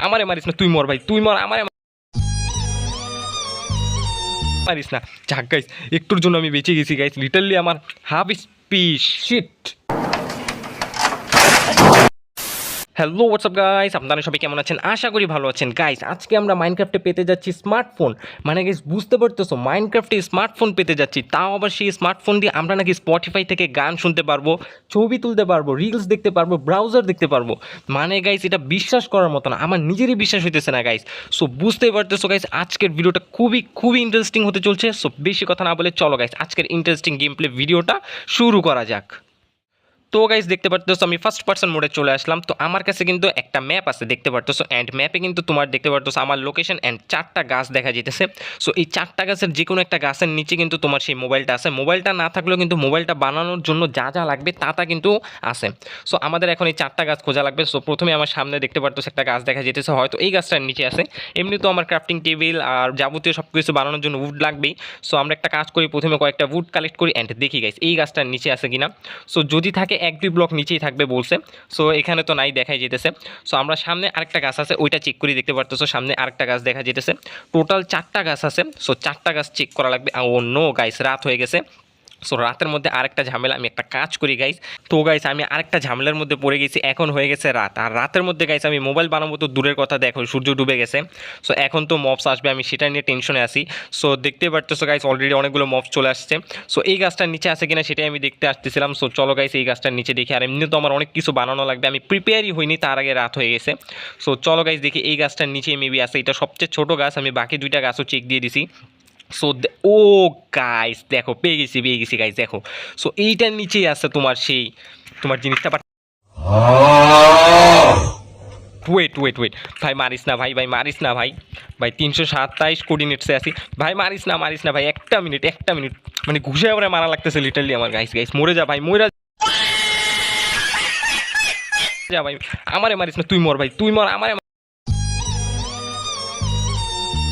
আমারে মারিস না, তুই মর ভাই, তুই মর, আমারে মারিস না। যাক গাইস, একটুর জন্য আমি বেঁচে গেছি গাইস, লিটারলি আমার half speech shit. Hello WhatsApp guys, আপনারা সবাই কেমন আছেন? আশা করি ভালো আছেন গাইস। আজকে আমরা মাইনক্রাফটে পেতে যাচ্ছি স্মার্টফোন। মানে গাইস বুঝতে পারতেছো, মাইনক্রাফটে স্মার্টফোন পেতে যাচ্ছি, তাও আবার সেই স্মার্টফোন দিয়ে আমরা নাকি স্পটিফাই থেকে গান শুনতে পারবো, ছবি তুলতে পারবো, রিলস দেখতে পারবো, ব্রাউজার দেখতে পারবো। মানে গাইস এটা বিশ্বাস করার মতো না, আমার নিজেরই বিশ্বাস হইতেছে না গাইস। সো বুঝতেই পারতেছো গাইস, আজকের ভিডিওটা খুবই খুবই ইন্টারেস্টিং হতে চলছে। সো বেশি কথা না বলে চলো গাইস আজকের ইন্টারেস্টিং গেম প্লে ভিডিওটা শুরু করা যাক। তো গাইস দেখতে পারতেছো আমি ফার্স্ট পার্সন মোডে চলে আসলাম। তো আমার কাছে কিন্তু একটা ম্যাপ আছে দেখতে পারতেছো, অ্যান্ড ম্যাপে কিন্তু তোমার দেখতে পারতেছো আমার লোকেশন অ্যান্ড 4টা গাছ দেখা যেতেছে। সো এই 4টা গাছের যে কোনো একটা গাছের নিচে কিন্তু তোমার সেই মোবাইলটা আছে। মোবাইলটা না থাকলেও কিন্তু মোবাইলটা বানানোর জন্য যা যা লাগবে তা কিন্তু আছে। সো আমাদের এখন এই 4টা গাছ খোঁজা লাগবে। সো প্রথমে আমার সামনে দেখতে পারতেছো একটা গাছ দেখা যেতেছে, হয়তো এই গাছটার নিচে আছে। এমনি তো আমার ক্রাফটিং টেবিল আর যাবতীয় সব কিছু বানানোর জন্য উড লাগবেই। সো আমরা একটা কাজ করি, প্রথমে কয়েকটা উড কালেক্ট করি অ্যান্ড দেখি গাইস এই গাছটার নিচে আছে কিনা। সো যদি থাকে 1-2 ব্লক নিচেই থাকবে বলছে। সো এখানে তো নাই, দেখাই যেতেছে। সো আমরা সামনে আরেকটা গাছ আছে, ওইটা চেক করি। দেখতে পারতেছো সামনে আরেকটা গাছ দেখা যেতেছে। টোটাল 4টা গাছ আছে। সো 4টা গাছ চেক করা লাগবে। ও নো গাইস, রাত হয়ে গেছে। সো রাতের মধ্যে আরেকটা ঝামেলা, আমি একটা কাজ করি গাইস। তো গাইস আমি আরেকটা ঝামেলার মধ্যে পড়ে গেছি, এখন হয়ে গেছে রাত। আর রাতের মধ্যে গাইস আমি মোবাইল বানাবো তো দূরের কথা, দেখো সূর্য ডুবে গেছে। সো এখন তো মবস আসবে, আমি সেটা নিয়ে টেনশনে আছি। সো দেখতে পারতেছো গাইস অলরেডি অনেকগুলো মবস চলে আসছে। সো এই গাছটার নিচে আছে কিনা সেটাই আমি দেখতে আসতেছিলাম। সো চলো গাইস এই গাছটার নিচে দেখি। আর এমনি তো আমার অনেক কিছু বানানো লাগবে, আমি প্রিপেয়ারই হইনি, তার আগে রাত হয়ে গেছে। সো চলো গাইস দেখি এই গাছটার নিচে মেবি আছে। এটা সবচেয়ে ছোটো গাছ, আমি বাকি 2টা গাছও চেক দিয়ে দিছি। সো ও গাইস দেখো পেয়ে গেছি গাইস দেখো। সো এইটার নিচেই আছে তোমার সেই তোমার জিনিসটা। বাট ওয়েট ওয়েট ওয়েট, ভাই মারিস না ভাই, ভাই মারিস না ভাই, ভাই 327 কোঅর্ডিনেটসে আছি ভাই, মারিস না ভাই, একটা মিনিট মানে ঘুষে আবার মারা লাগতেছে লিটারলি আমার। গাইস গাইস মরে যা ভাই, মরে যা ভাই, আমারে মারিস না, তুই মর ভাই, তুই মর, আমারে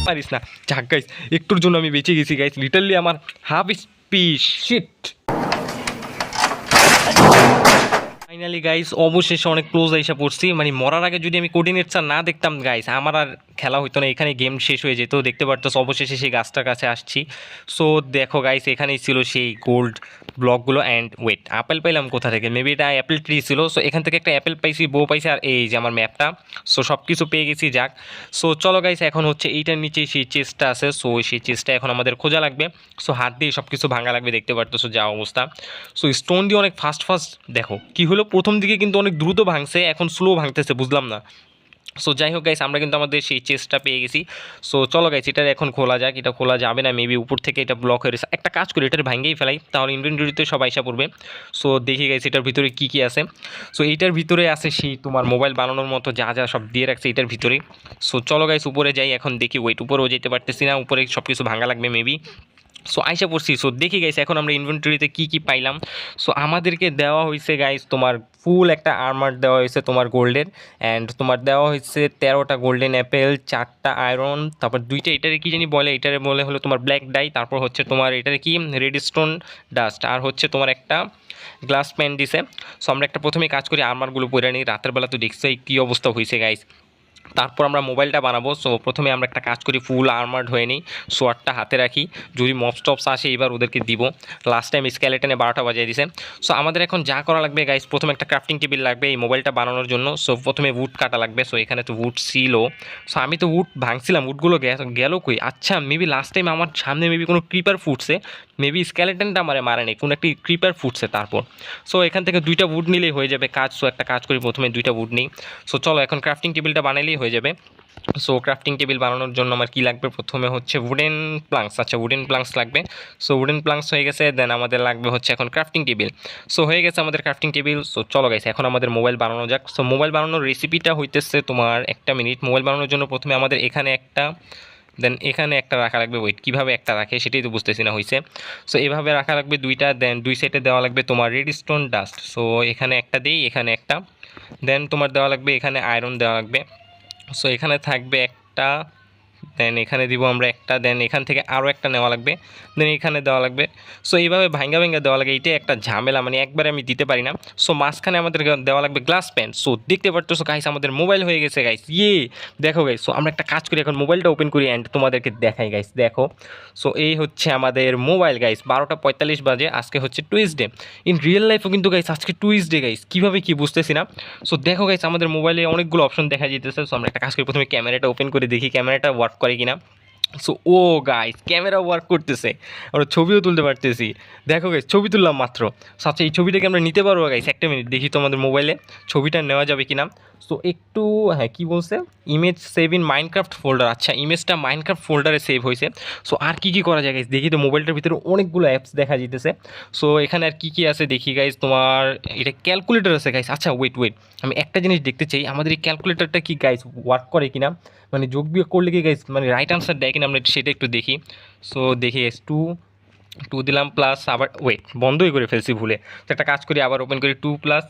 মারিস না। যাক গাইস, একটুর জন্য আমি বেঁচে গেছি গাইস, লিটারলি আমার half speech shit. Finally guys অবশেষে অনেক ক্লোজ এসে পড়ছি। মানে মরার আগে যদি আমি কোঅর্ডিনেটসটা না দেখতাম গাইস, আমার আর খেলা হইতো না, এখানে গেম শেষ হয়ে যেত। দেখতে পারতো অবশেষে সেই গাছটার কাছে আসছি। সো দেখো গাইস এখানেই ছিল সেই গোল্ড ব্লকগুলো। অ্যান্ড ওয়েট, আপেল পাইলাম কোথা থেকে? মেবি এটা অ্যাপেল ট্রি ছিল। সো এখান থেকে একটা অ্যাপেল পাইছি, বউ পাইছি, আর এই যে আমার ম্যাপটা। সো সব কিছু পেয়ে গেছি। যাক সো চলো গাইস এখন হচ্ছে এইটার নিচে সেই চেস্টটা আছে। সো সেই চেস্টটা এখন আমাদের খোঁজা লাগবে। সো হাত দিয়ে সব কিছু ভাঙা লাগবে, দেখতে পারতেছো যা অবস্থা। সো স্টোন দিয়ে অনেক ফাস্ট দেখো কি হলো, প্রথম দিকে কিন্তু অনেক দ্রুত ভাঙছে, এখন স্লো ভাঙতেছে, বুঝলাম না। সো যাই হোক গাইস আমরা কিন্তু আমাদের সেই চেস্টটা পেয়ে গেছি। সো চলো গাইস এটা এখন খোলা যাক। এটা খোলা যাবে না মেবি, উপর থেকে এটা ব্লক হয়ে গেছে। একটা কাজ করি, এটার ভাঙেই ফেলাই, তাহলে ইনভেন্টরিতে সব আইসা পড়বে। সো দেখি গাইস এটার ভিতরে কী কী আছে। সো এইটার ভিতরে আছে সেই তোমার মোবাইল বানানোর মতো যা যা সব দিয়ে রাখছে এটার ভিতরে। সো চলো গাইস উপরে যাই, এখন দেখি। ওয়েট, উপরেও যেতে পারতেছি না, উপরে সব কিছু ভাঙা লাগবে মেবি। সো আইসা পড়ছি। সো দেখি গাইস এখন আমরা ইনভেন্টরিতে কী কী পাইলাম। সো আমাদেরকে দেওয়া হয়েছে গাইস তোমার ফুল একটা আর্মার দেওয়া হয়েছে তোমার গোল্ডের। অ্যান্ড তোমার দেওয়া হয়েছে 13টা গোল্ডেন অ্যাপেল, 4টা আয়রন, তারপর 2টা এটারে কী জানি বলে, এটারে বলে হলো তোমার ব্ল্যাক ডাই, তারপর হচ্ছে তোমার এটারে কি রেডস্টোন ডাস্ট, আর হচ্ছে তোমার একটা গ্লাস প্যান দিছে। সো আমরা একটা প্রথমে কাজ করি, আর্মারগুলো পরে নিই। রাতের বেলা তো দেখছি কী অবস্থা হয়েছে গাইস। তারপর আমরা মোবাইলটা বানাবো। সো প্রথমে আমরা একটা কাজ করি, ফুল আর্মার্ড হয়ে নিই, সোয়ারটা হাতে রাখি, যদি মবস্টপস আসে এবার ওদেরকে দিব। লাস্ট টাইম স্কেলেটনে 12টা বাজিয়ে দিছে। সো আমাদের এখন যা করা লাগবে গাইস, প্রথমে একটা ক্রাফটিং টেবিল লাগবে এই মোবাইলটা বানানোর জন্য। সো প্রথমে উড কাটা লাগবে। সো এখানে তো উড ছিল। সো আমি তো উড ভাঙছিলাম, উডগুলো গেল কই? আচ্ছা মেবি লাস্ট টাইম আমার সামনে মেবি কোনো ক্রিপার ফুটছে, মেবি স্কেলেটনটা আমার মারে নেই, কোনো একটি ক্রিপার ফুটছে তারপর। সো এখান থেকে 2টা উড নিলেই হয়ে যাবে কাজ। সো একটা কাজ করি, প্রথমে 2টা উড নিই। সো চলো এখন ক্রাফটিং টেবিলটা বানাইলেই হয়ে যাবে। সো ক্রাফটিং টেবিল বানানোর জন্য আমার কী লাগবে, প্রথমে হচ্ছে উডেন প্লাঙ্কস। আচ্ছা উডেন প্লাঙ্কস লাগবে। সো উডেন প্লাঙ্কস হয়ে গেছে, দেন আমাদের লাগবে হচ্ছে এখন ক্রাফটিং টেবিল। সো হয়ে গেছে আমাদের ক্রাফটিং টেবিল। সো চলো গাইস এখন আমাদের মোবাইল বানানো যাক। সো মোবাইল বানানোর রেসিপিটা হইতেছে তোমার, একটা মিনিট। মোবাইল বানানোর জন্য প্রথমে আমাদের এখানে একটা, দেন এখানে একটা রাখা লাগবে। ওয়েট, কীভাবে একটা রাখে সেটাই তো বুঝতেছি না হয়েছে। সো এভাবে রাখা লাগবে 2টা, দেন 2 সাইডে দেওয়া লাগবে তোমার রেডস্টোন ডাস্ট। সো এখানে একটা দিই, এখানে একটা, দেন তোমার দেওয়া লাগবে এখানে আয়রন দেওয়া লাগবে। সো এখানে থাকবে একটা, দেন এখানে দিব আমরা একটা, দেন এখান থেকে আরও একটা নেওয়া লাগবে, দেন এখানে দেওয়া লাগবে। সো এইভাবে ভাঙ্গা ভাঙ্গা দেওয়া লাগে, এইটাই একটা ঝামেলা, মানে একবারে আমি দিতে পারি না। সো মাঝখানে আমাদের দেওয়া লাগবে গ্লাস প্যান। সো দেখতে পারতেছো গাইস আমাদের মোবাইল হয়ে গেছে গাইস, দেখো গাইস। সো আমরা একটা কাজ করি, এখন মোবাইলটা ওপেন করি অ্যান্ড তোমাদেরকে দেখাই গাইস, দেখো। সো এই হচ্ছে আমাদের মোবাইল গাইস, 12:45 বাজে, আজকে হচ্ছে টুইসডে। ইন রিয়েল লাইফও কিন্তু গাইস আজকে টুইসডে গাইস, কীভাবে কি বুঝতেছি না। সো দেখো গাইস আমাদের মোবাইলে অনেকগুলো অপশন দেখা যেতেছে। সো আমরা একটা কাজ করি, প্রথমে ক্যামেরাটা ওপেন করে দেখি ক্যামেরাটা ওয়ার্ক করে কিনা। সো গাইস ক্যামেরা ওয়ার্ক করতেছে, আমরা ছবিও তুলতে পারতেছি। দেখো গাইস ছবি তুললাম মাত্র। সো আচ্ছা এই ছবিটাকে আমরা নিতে পারবো গাইস, একটা মিনিট দেখি তোমাদের মোবাইলে ছবিটা নেওয়া যাবে কিনা। সো একটু, হ্যাঁ কী বলছে, image save in Minecraft folder. আচ্ছা ইমেজটা মাইনক্রাফট ফোল্ডারে সেভ হয়েছে। সো আর কী করা যায় গাইস দেখি তো, মোবাইলটার ভিতরে অনেকগুলো অ্যাপস দেখা যেতেছে। সো এখানে আর কী আছে দেখি গাইস, তোমার এটা ক্যালকুলেটর আছে গাইস। আচ্ছা ওয়েট, আমি একটা জিনিস দেখতে চাই, আমাদের এই ক্যালকুলেটরটা কি গাইস ওয়ার্ক করে কিনা, মানে যোগ বিয়োগ করলে কি গাইস মানে রাইট আনসার দেয় কিনা, আমরা সেটা একটু দেখি। সো দেখি গাইস, টু দিলাম প্লাস, আবার বন্ধই করে ফেলছি ভুলে। তো একটা কাজ করি, আবার ওপেন করি 2+2,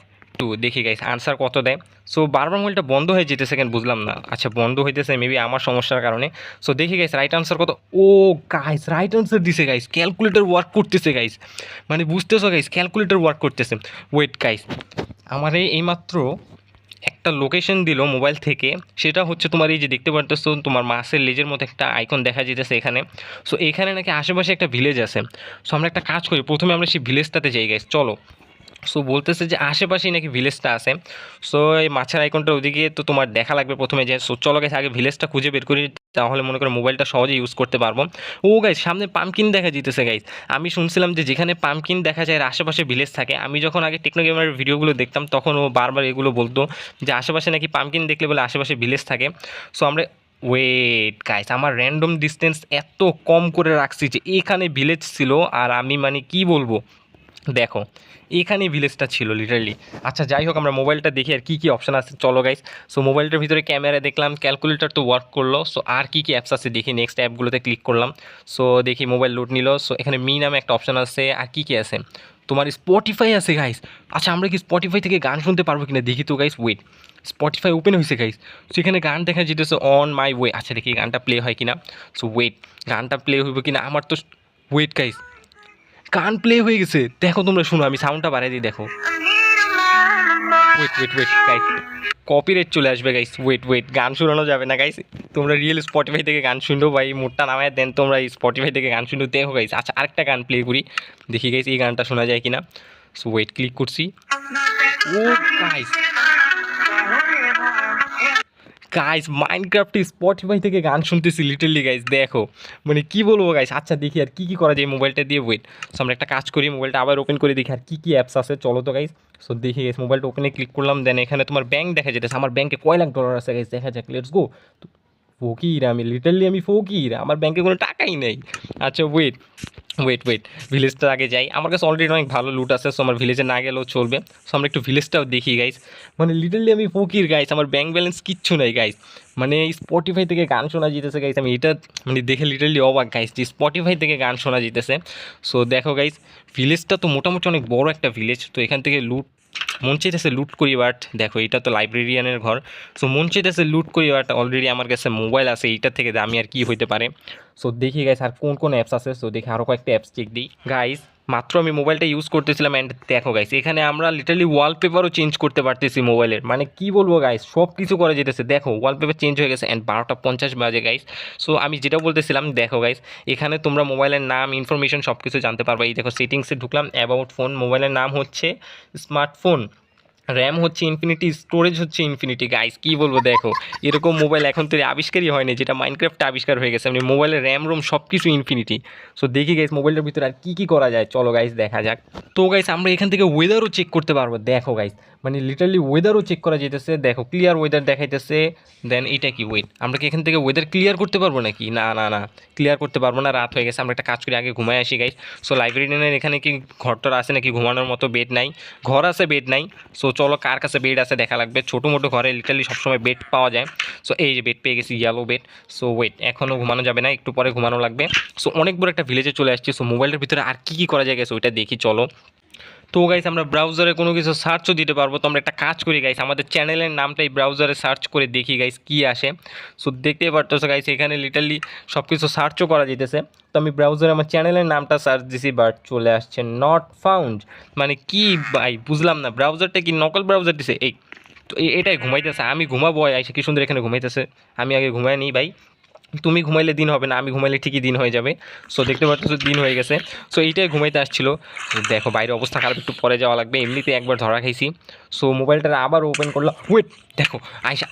দেখি গাইস আনসার কত দেয়। সো বারবার মোবাইলটা বন্ধ হয়ে যেতেছে কেন বুঝলাম না। আচ্ছা বন্ধ হইতেছে মেবি আমার সমস্যার কারণে। সো দেখি গাইস রাইট আনসার কত। গাইস রাইট আনসার দিছে গাইস, ক্যালকুলেটর ওয়ার্ক করতেছে গাইস, মানে বুঝতেছো গাইস ক্যালকুলেটর ওয়ার্ক করতেছে। গাইস আমার এইমাত্র একটা লোকেশন দিল মোবাইল থেকে, সেটা হচ্ছে তোমার এই যে দেখতে পারতেছো তোমার মাছের লেজের মতো একটা আইকন দেখা যেতেছে এখানে। সো এখানে নাকি আশেপাশে একটা ভিলেজ আছে। সো আমরা একটা কাজ করি, প্রথমে আমরা সেই ভিলেজটাতে যাই গাইস, চলো। সো বলতেছে যে আশেপাশেই নাকি ভিলেজটা আছে। সো এই মাছের আইকনটা ওদিকে তো তোমার দেখা লাগবে প্রথমে যে। সো চলো গাইস আগে ভিলেজটা খুঁজে বের করি, তাহলে মনে করো মোবাইলটা সহজে ইউজ করতে পারবো। গাইস সামনে পামকিন দেখা যেতেছে গাইস। আমি শুনছিলাম যে যেখানে পামকিন দেখা যায় আশেপাশে ভিলেজ থাকে। আমি যখন আগে টেকনো গেমের ভিডিওগুলো দেখতাম তখন ও বারবার এগুলো বলতো যে আশেপাশে নাকি পামকিন দেখলে বলে আশেপাশে ভিলেজ থাকে। সো আমরা গাইস আমার র্যান্ডম ডিস্টেন্স এত কম করে রাখছি যে এখানে ভিলেজ ছিল, আর আমি মানে কি বলবো, দেখো এখানেই ভিলেজটা ছিল লিটারালি। আচ্ছা যাই হোক আমরা মোবাইলটা দেখি আর কী অপশান আছে, চলো গাইস। সো মোবাইলটার ভিতরে ক্যামেরা দেখলাম, ক্যালকুলেটর তো ওয়ার্ক করলো। সো আর কী অ্যাপস আছে দেখি, নেক্সট অ্যাপগুলোতে ক্লিক করলাম। সো দেখি মোবাইল লোড নিল। সো এখানে নামে একটা অপশান আছে, আর কী আছে, তোমার স্পটিফাই আছে গাইস। আচ্ছা আমরা কি স্পটিফাই থেকে গান শুনতে পারবো কিনা দেখি তো গাইস। স্পটিফাই ওপেন হয়েছে গাইস। সো এখানে গান দেখা যেতেছে অন মাই ওয়ে। আচ্ছা দেখি গানটা প্লে হয় কিনা। সো গানটা প্লে হইব কিনা আমার তো। গাইস গান প্লে হয়ে গেছে, দেখো তোমরা শুনো, আমি সাউন্ডটা বাড়াই দিই, দেখো। গাইস কপিরাইট চলে আসবে গাইস। গান শোনানো যাবে না গাইস, তোমরা রিয়েল স্পটিফাই থেকে গান শুনবো ভাই, মোটটা নামায় দেন তোমরা এই স্পটিফাই থেকে গান শুনবো, দেখো গাইস। আচ্ছা আরেকটা গান প্লে করি দেখি গাইস এই গানটা শোনা যায় কিনা। সো ক্লিক করছি। গাইস গাইস মাইনক্রাফটে স্পটিফাই থেকে গান শুনতেছি লিটারলি গাইস, দেখো মানে কি বলবো গাইস। আচ্ছা দেখি আর কী করা যায় মোবাইলটা দিয়ে। সো আমরা একটা কাজ করি, মোবাইলটা আবার ওপেন করে দেখি আর কী অ্যাপস আছে, চলো তো গাইস। সো দেখি গাইস মোবাইলটা ওপেনে ক্লিক করলাম, দেন এখানে তোমার ব্যাংক দেখা যেতেছে, আমার ব্যাংকে কয় লাখ ডলার আছে গাইস, দেখা যাক, লেটস গো। ফকির আমি লিটারলি, আমি ফকির, আমার ব্যাংকে কোনো টাকাই নেই। আচ্ছা ভিলেজটা আগে যাই, আমার কাছে অলরেডি অনেক ভালো লুট আছে। সো আমার ভিলেজে না গেলেও চলবে। সো আমরা একটু ভিলেজটাও দেখি গাইস, মানে লিটারলি আমি ফকির গাইস, আমার ব্যাংক ব্যালেন্স কিচ্ছু নেই গাইস, মানে স্পটিফাই থেকে গান শোনা যেতেছে গাইস। আমি এটা মানে দেখে লিটারলি অবাক গাইস যে স্পটিফাই থেকে গান শোনা যেতেছে। সো দেখো গাইস ভিলেজটা তো মোটামুটি অনেক বড় একটা ভিলেজ। তো এখান থেকে মন চাইতেছে লুট করি, বাট দেখো এটা তো লাইব্রেরিয়ানের ঘর। সো মন চাইতেছে লুট করি, বাট অলরেডি আমার কাছে মোবাইল আছে, এইটার থেকে দামি আর কি হইতে পারে। সো দেখি গাইস আর কোন অ্যাপস আছে। সো দেখি আরও কয়েকটা অ্যাপস চেক দিই গাইস। মাত্র আমি মোবাইলটা ইউজ করতেছিলাম অ্যান্ড দেখো গাইস এখানে আমরা লিটারলি ওয়ালপেপারও চেঞ্জ করতে পারতেছি মোবাইলের, মানে কি বলবো গাইস সব কিছু করা যেতেছে। দেখো ওয়ালপেপার চেঞ্জ হয়ে গেছে অ্যান্ড 12:50 বাজে গাইস। সো আমি যেটা বলতেছিলাম, দেখো গাইস এখানে তোমরা মোবাইলের নাম ইনফরমেশন সব কিছু জানতে পারবে। এই দেখো সেটিংসে ঢুকলাম, অ্যাবাউট ফোন, মোবাইলের নাম হচ্ছে স্মার্টফোন, র্যাম হচ্ছে ইনফিনিটি, স্টোরেজ হচ্ছে ইনফিনিটি। গাইস কী বলবো, দেখো এরকম মোবাইল এখন তো আবিষ্কারই হয়নি, যেটা মাইনক্রাফটে আবিষ্কার হয়ে গেছে, মানে মোবাইলের র্যাম রোম সব কিছু ইনফিনিটি। সো দেখি গাইস মোবাইলের ভিতরে আর কী করা যায়, চলো গাইস দেখা যাক। তো গাইস আমরা এখান থেকে ওয়েদারও চেক করতে পারবো, দেখো গাইস মানে লিটারলি ওয়েদারও চেক করা যেতেছে, দেখো ক্লিয়ার ওয়েদার দেখাইতেছে। দেন এটা কি আমরা কি এখান থেকে ওয়েদার ক্লিয়ার করতে পারবো নাকি? না ক্লিয়ার করতে পারবো না, রাত হয়ে গেছে। আমরা একটা কাজ করি আগে ঘুমায় আসি গাইস। সো লাইব্রেরিয়ানের এখানে কি ঘরটর আছে নাকি, ঘুমানোর মতো বেড নাই, ঘর আছে বেড নাই। সো চলো কার কাছে বেড আছে দেখা লাগবে, ছোটো মোটো ঘরে লিটারলি সবসময় বেড পাওয়া যায়। সো এই যে বেড পেয়ে গেছি, ইয়েলো বেড। সো এখনও ঘুমানো যাবে না, একটু পরে ঘুমানো লাগবে। সো অনেক বড় একটা ভিলেজে চলে আসছি। সো মোবাইলের ভিতরে আর কী করা যায় গেছে ওইটা দেখি চলো। তো গাইস আমরা ব্রাউজারে কোনো কিছু সার্চও দিতে পারবো। তো আমরা একটা কাজ করি গাইস, আমাদের চ্যানেলের নামটাই ব্রাউজারে সার্চ করে দেখি গাইস কী আসে। সো দেখতেই পারতেছো গাইস এখানে লিটারলি সব কিছু সার্চও করা যেতেছে। তো আমি ব্রাউজারে আমার চ্যানেলের নামটা সার্চ দিছি, বাট চলে আসছে নট ফাউন্ড। মানে কি ভাই বুঝলাম না, ব্রাউজারটা কি নকল ব্রাউজার দিছে? এই তো এটাই ঘুমাইতেছে, আমি ঘুমাবো, আইসা কি সুন্দর এখানে ঘুমাইতেছে। আমি আগে ঘুমাই নিই ভাই, তুমি ঘুমাইলে দিন হবে না, আমি ঘুমাইলে ঠিকই দিন হয়ে যাবে। সো দেখতে পাচ্ছ দিন হয়ে গেছে। সো এইটাই ঘুমাইতে আসছিল। দেখো বাইরে অবস্থা খারাপ, একটু পরে যাওয়া লাগবে, এমনিতে একবার ধরা খাইছি। সো মোবাইলটা আবার ওপেন করলাম, ওয়েট দেখো আয়সা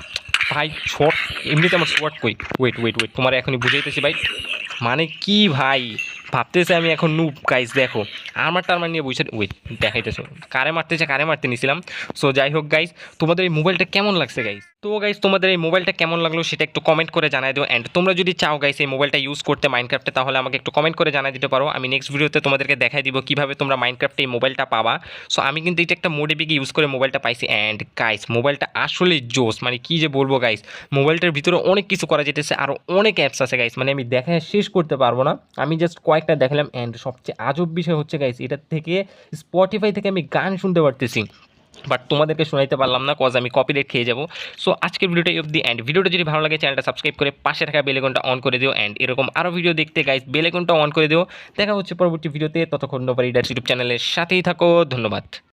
ভাই শর্ট, এমনিতে আমার শর্ট কই, ওয়েট ওয়েট ওয়েট তোমার এখনই বুঝাইতেছি ভাই। মানে কি ভাই ভাবতেছে আমি এখন নুব গাইস, দেখো আমার টার্মার নিয়ে বুঝছে, ওয়েট দেখাইতেছো কারে মারতেছে, কারে মারতে নিছিলাম। সো যাই হোক গাইস, তোমাদের এই মোবাইলটা কেমন লাগছে গাইস? তো গাইস তোমাদের এই মোবাইলটা কেমন লাগলো সেটা একটু কমেন্ট করে জানাই দিও। অ্যান্ড তোমরা যদি চাও গাইস এই মোবাইলটা ইউজ করতে মাইনক্রাফটে, তাহলে আমাকে একটু কমেন্ট করে জানাই দিতে পারো। আমি নেক্সট ভিডিওতে তোমাদেরকে দেখাই দিব কীভাবে তোমরা মাইনক্রাফটে এই মোবাইলটা পাবা। সো আমি কিন্তু এটা একটা মোডিফিকে ইউজ করে মোবাইলটা পাইছি। অ্যান্ড গাইস মোবাইলটা আসলে জোস, মানে কী যে বলবো গাইস, মোবাইলটার ভিতরে অনেক কিছু করা যেতেছে, আরও অনেক অ্যাপস আছে গাইস, মানে আমি দেখায় শেষ করতে পারবো না। আমি জাস্ট কয়েকটা দেখালাম। অ্যান্ড সবচেয়ে আজব বিষয় হচ্ছে গাইস, এটার থেকে স্পটিফাই থেকে আমি গান শুনতে পারতেছি, বাট তোমাদেরকে শোনাইতে পারলাম না, কজ আমি কপিরাইট খেয়ে যাবো। সো আজকের ভিডিওটা অবধি। অ্যান্ড ভিডিওটা যদি ভালো লাগে চ্যানেলটা সাবস্ক্রাইব করে পাশে থাকা বেল আইকনটা অন করে দিও। অ্যান্ড এরকম আরও ভিডিও দেখতে গাইস বেল আইকনটা অন করে দিও। দেখা হচ্ছে পরবর্তী ভিডিওতে, ততক্ষণ নোভার রিডার্স ইউটিউব চ্যানেলের সাথেই থাকো। ধন্যবাদ।